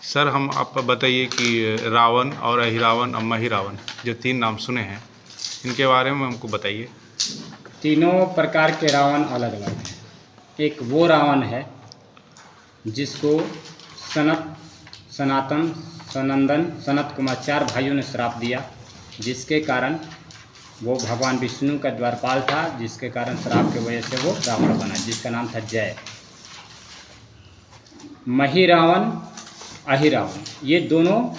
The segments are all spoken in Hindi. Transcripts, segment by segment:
सर हम आप बताइए कि रावण और अहिरावण और महिरावण जो तीन नाम सुने हैं, इनके बारे में हमको बताइए। तीनों प्रकार के रावण अलग अलग हैं। एक वो रावण है जिसको सनातन, सनंदन, सनत कुमार 4 भाइयों ने श्राप दिया, जिसके कारण वो भगवान विष्णु का द्वारपाल था, जिसके कारण श्राप की वजह से वो रावण बना, जिसका नाम था जय। महिरावण, अहिरावण, ये दोनों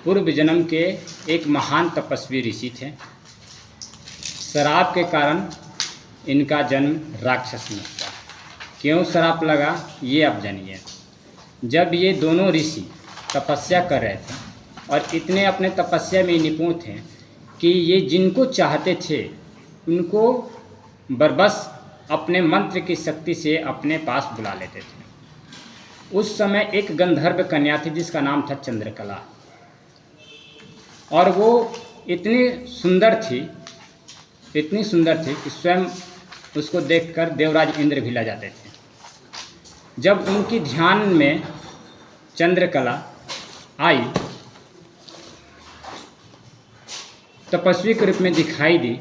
पूर्व जन्म के एक महान तपस्वी ऋषि थे। श्राप के कारण इनका जन्म राक्षस में हुआ। क्यों श्राप लगा ये आप जानिए। जब ये दोनों ऋषि तपस्या कर रहे थे और इतने अपने तपस्या में निपुण थे कि ये जिनको चाहते थे उनको बरबस अपने मंत्र की शक्ति से अपने पास बुला लेते थे। उस समय एक गंधर्व कन्या थी जिसका नाम था चंद्रकला, और वो इतनी सुंदर थी कि स्वयं उसको देखकर देवराज इंद्र भी ला जाते थे। जब उनकी ध्यान में चंद्रकला आई, तपस्वी के रूप में दिखाई दी,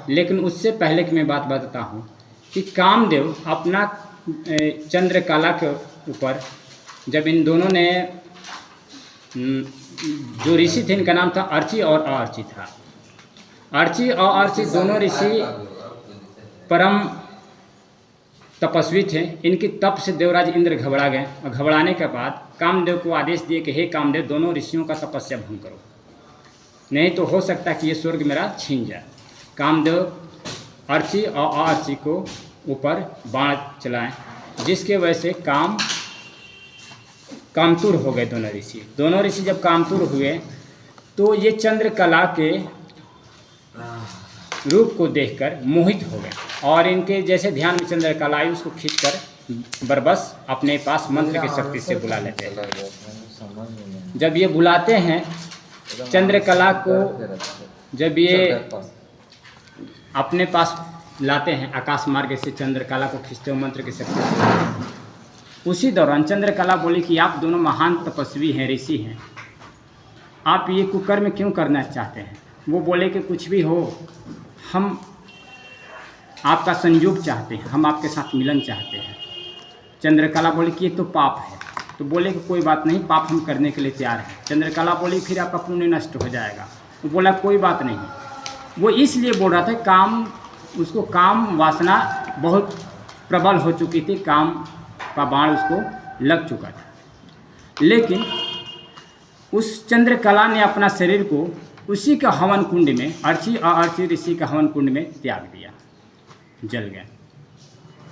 लेकिन उससे पहले कि मैं बात बताता हूँ कि कामदेव अपना चंद्रकला के ऊपर, जब इन दोनों ने, जो ऋषि थे इनका नाम था अर्ची और अअर्ची था। अर्ची और अर्ची दोनों ऋषि परम तपस्वी थे। इनकी तप से देवराज इंद्र घबरा गए और घबराने के बाद कामदेव को आदेश दिए कि हे कामदेव, दोनों ऋषियों का तपस्या भंग करो, नहीं तो हो सकता है कि ये स्वर्ग मेरा छीन जाए। कामदेव अर्ची और अअर्ची को ऊपर बाण चलाएं, जिसके वजह से कामतुर हो गए दोनों ऋषि जब कामतुर हुए तो ये चंद्रकला के रूप को देखकर मोहित हो गए और इनके जैसे ध्यान में चंद्रकला आई, उसको खींचकर बरबस अपने पास मंत्र की शक्ति से बुला लेते हैं। जब ये बुलाते हैं चंद्रकला को, जब ये अपने पास लाते हैं आकाश मार्ग से चंद्रकला को खींचते हुए मंत्र की शक्ति से, उसी दौरान चंद्रकला बोली कि आप दोनों महान तपस्वी हैं, ऋषि हैं, आप ये कुकर्म क्यों करना चाहते हैं। वो बोले कि कुछ भी हो, हम आपका संयोग चाहते हैं, हम आपके साथ मिलन चाहते हैं। चंद्रकला बोली कि ये तो पाप है। तो बोले कि कोई बात नहीं, पाप हम करने के लिए तैयार हैं। चंद्रकला बोली फिर आपका पुण्य नष्ट हो जाएगा। वो बोला कोई बात नहीं। वो इसलिए बोल रहा था, उसको काम वासना बहुत प्रबल हो चुकी थी, काम का बाण उसको लग चुका था। लेकिन उस चंद्रकला ने अपना शरीर को उसी का हवन कुंड में, अर्ची और अर्ची ऋषि का हवन कुंड में त्याग दिया, जल गए।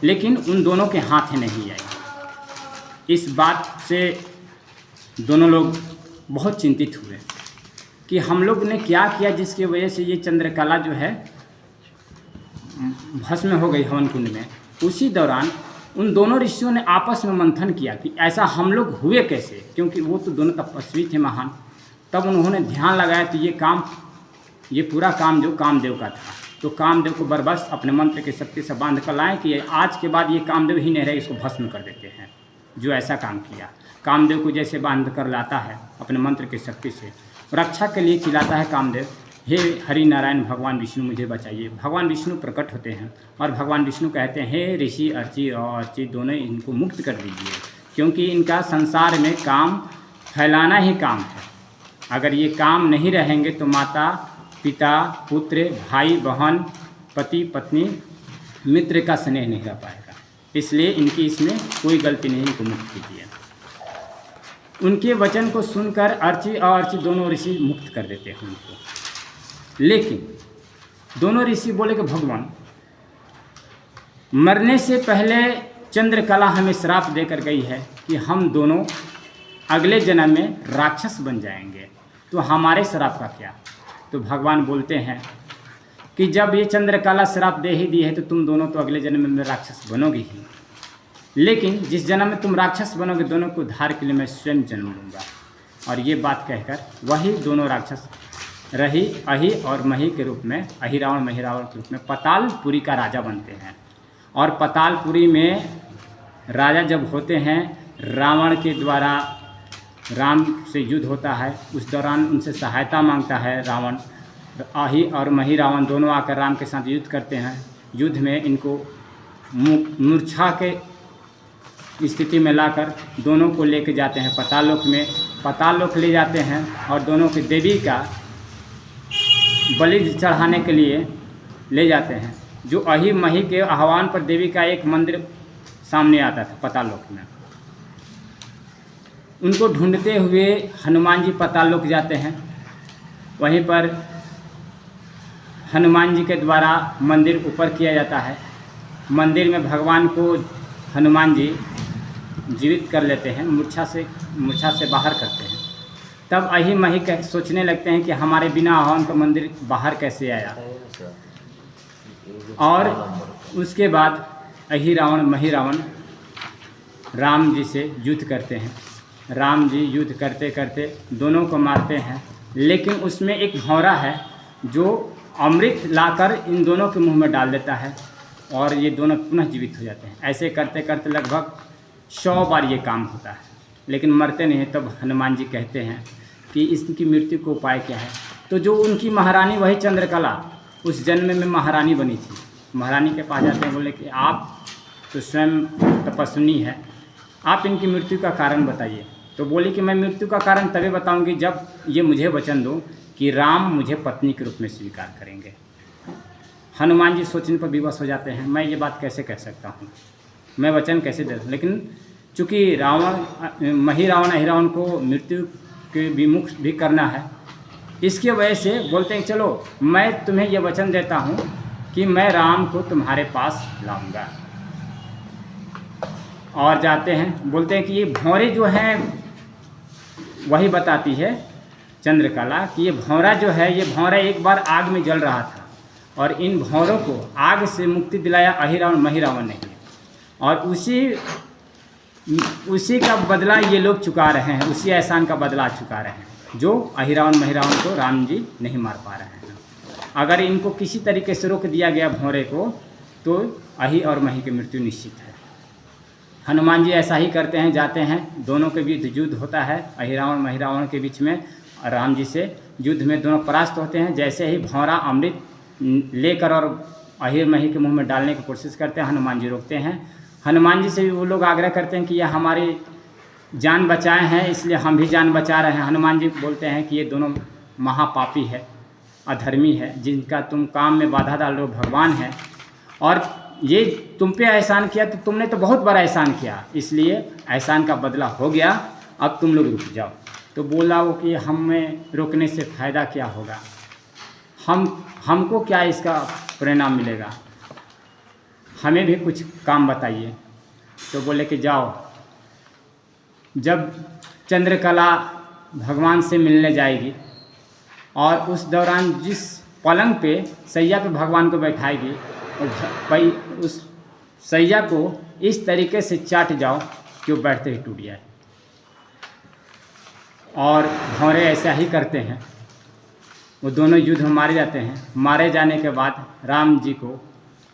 लेकिन उन दोनों के हाथ नहीं आई। इस बात से दोनों लोग बहुत चिंतित हुए कि हम लोग ने क्या किया जिसकी वजह से ये चंद्रकला जो है भस्म हो गई हवन कुंड में। उसी दौरान उन दोनों ऋषियों ने आपस में मंथन किया कि ऐसा हम लोग हुए कैसे, क्योंकि वो तो दोनों तपस्वी थे महान। तब उन्होंने ध्यान लगाया तो ये पूरा काम जो कामदेव का था। तो कामदेव को बरबस अपने मंत्र की शक्ति से बांध कर लाएँ कि आज के बाद ये कामदेव ही नहीं रहे, इसको भस्म कर देते हैं। जो ऐसा काम किया, कामदेव को जैसे बांध कर लाता है अपने मंत्र की शक्ति से, रक्षा के लिए चिल्लाता है कामदेव, हे हरि नारायण भगवान विष्णु मुझे बचाइए। भगवान विष्णु प्रकट होते हैं और भगवान विष्णु कहते हैं, हे ऋषि अर्ची और अर्ची दोनों इनको मुक्त कर दीजिए, क्योंकि इनका संसार में काम फैलाना ही काम है। अगर ये काम नहीं रहेंगे तो माता पिता पुत्र भाई बहन पति पत्नी मित्र का स्नेह नहीं रह पाएगा। इसलिए इनकी इसमें कोई गलती नहीं, इनको मुक्त कीजिए। उनके वचन को सुनकर अर्ची और अर्ची दोनों ऋषि मुक्त कर देते हैं उनको। लेकिन दोनों ऋषि बोले कि भगवान, मरने से पहले चंद्रकला हमें श्राप देकर गई है कि हम दोनों अगले जन्म में राक्षस बन जाएंगे, तो हमारे श्राप का क्या। तो भगवान बोलते हैं कि जब ये चंद्रकला श्राप दे ही दी है तो तुम दोनों तो अगले जन्म में राक्षस बनोगे ही, लेकिन जिस जन्म में तुम राक्षस बनोगे दोनों को उद्धार के लिए मैं स्वयं जन्म लूँगा। और ये बात कहकर वही दोनों राक्षस रही अहि और मही के रूप में, अहिरावण महिरावण के रूप में पतालपुरी का राजा बनते हैं। और पतालपुरी में राजा जब होते हैं, रावण के द्वारा राम से युद्ध होता है। उस दौरान उनसे सहायता मांगता है रावण। आही और मही रावण दोनों आकर राम के साथ युद्ध करते हैं। युद्ध में इनको मूर्छा के स्थिति में लाकर दोनों को लेके जाते हैं पाताल लोक में। पाताल लोक ले जाते हैं और दोनों की देवी का बलि चढ़ाने के लिए ले जाते हैं। जो अही मही के आह्वान पर देवी का एक मंदिर सामने आता था पाताल लोक में। उनको ढूंढते हुए हनुमान जी पाताल लोक जाते हैं। वहीं पर हनुमान जी के द्वारा मंदिर ऊपर किया जाता है। मंदिर में भगवान को हनुमान जी जीवित कर लेते हैं, मूर्छा से बाहर करते हैं। तब अही मही सोचने लगते हैं कि हमारे बिना आह्वान का मंदिर बाहर कैसे आया। और उसके बाद अही रावण मही रावण राम जी से युद्ध करते हैं। राम जी युद्ध करते करते दोनों को मारते हैं, लेकिन उसमें एक भौरा है जो अमृत लाकर इन दोनों के मुंह में डाल देता है और ये दोनों पुनः जीवित हो जाते हैं। ऐसे करते करते लगभग 100 बार ये काम होता है, लेकिन मरते नहीं। तब हनुमान जी कहते हैं कि इसकी मृत्यु को उपाय क्या है। तो जो उनकी महारानी वही चंद्रकला उस जन्म में महारानी बनी थी। महारानी के पास जाते हैं, बोले कि आप तो स्वयं तपस्विनी है, आप इनकी मृत्यु का कारण बताइए। तो बोली कि मैं मृत्यु का कारण तभी बताऊंगी जब ये मुझे वचन दो कि राम मुझे पत्नी के रूप में स्वीकार करेंगे। हनुमान जी सोचने पर विवश हो जाते हैं, मैं ये बात कैसे कह सकता हूँ, मैं वचन कैसे दे। लेकिन चूँकि मही रावण अहिरावण को मृत्यु के विमुख भी करना है, इसके वजह से बोलते हैं चलो मैं तुम्हें ये वचन देता हूँ कि मैं राम को तुम्हारे पास लाऊंगा। और जाते हैं, बोलते हैं कि ये भौरे जो हैं, वही बताती है चंद्रकला कि ये भौरा जो है, ये भौरा एक बार आग में जल रहा था और इन भौरों को आग से मुक्ति दिलाया अहिरावण मही रावण ने। और उसी का बदला ये लोग चुका रहे हैं, उसी एहसान का बदला चुका रहे हैं जो अहिरावण मही रावण को राम जी नहीं मार पा रहे हैं। अगर इनको किसी तरीके से रोक दिया गया भौरे को, तो अहि और मही की मृत्यु निश्चित है। हनुमान जी ऐसा ही करते हैं, जाते हैं, दोनों के बीच युद्ध होता है अहिरावण मही रावण के बीच में। राम जी से युद्ध में दोनों परास्त होते हैं। जैसे ही भौरा अमृत लेकर और अहिर मही के मुंह में डालने की कोशिश करते हैं, हनुमान जी रोकते हैं। हनुमान जी से भी वो लोग आग्रह करते हैं कि यह हमारी जान बचाए हैं, इसलिए हम भी जान बचा रहे हैं। हनुमान जी बोलते हैं कि ये दोनों महापापी है, अधर्मी है, जिनका तुम काम में बाधा डाल रहे हो भगवान है, और ये तुम पे एहसान किया तो तुमने तो बहुत बड़ा एहसान किया, इसलिए एहसान का बदला हो गया, अब तुम लोग रुक जाओ। तो बोला वो कि हमें रोकने से फ़ायदा क्या होगा, हमको क्या इसका परिणाम मिलेगा, हमें भी कुछ काम बताइए। तो बोले कि जाओ। जब चंद्रकला भगवान से मिलने जाएगी और उस दौरान जिस पलंग पे सैया पे भगवान को बैठाएगी, उस सैया को इस तरीके से चाट जाओ कि वो बैठते ही टूट जाए। और भौरे ऐसा ही करते हैं, वो दोनों युद्ध में मारे जाते हैं। मारे जाने के बाद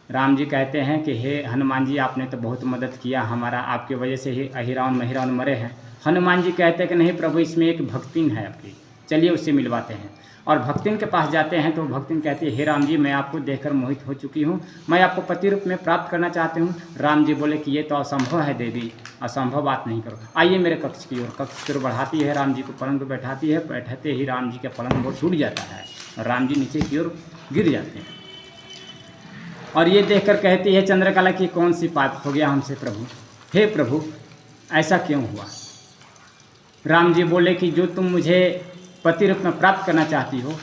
राम जी कहते हैं कि हे हनुमान जी, आपने तो बहुत मदद किया हमारा, आपकी वजह से ही अहिरावण मही रावण मरे हैं। हनुमान जी कहते हैं कि नहीं प्रभु, इसमें एक भक्तिन है आपकी, चलिए उससे मिलवाते हैं। और भक्तिन के पास जाते हैं तो भक्तिन कहती है, हे राम जी, मैं आपको देखकर मोहित हो चुकी हूँ, मैं आपको पति रूप में प्राप्त करना चाहती हूँ। राम जी बोले कि ये तो असंभव है देवी, असंभव बात नहीं करो, आइए मेरे कक्ष की ओर। कक्ष की ओर बढ़ाती है, राम जी को पलंग पर बैठाती है। बैठते ही राम जी का पलंग बहुत टूट जाता है और राम जी नीचे की ओर गिर जाते हैं। और ये देखकर कहती है चंद्रकला की कौन सी पाप हो गया हमसे प्रभु, हे प्रभु ऐसा क्यों हुआ। राम जी बोले कि जो तुम मुझे पति रूप में प्राप्त करना चाहती हो,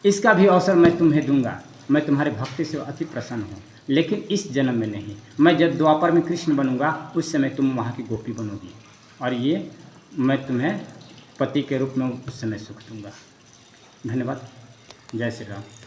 इसका भी अवसर मैं तुम्हें दूंगा। मैं तुम्हारे भक्ति से अति प्रसन्न हूँ, लेकिन इस जन्म में नहीं। मैं जब द्वापर में कृष्ण बनूंगा उस समय तुम वहाँ की गोपी बनोगी, और ये मैं तुम्हें पति के रूप में उस समय सुख दूंगा। धन्यवाद। जय श्री राम।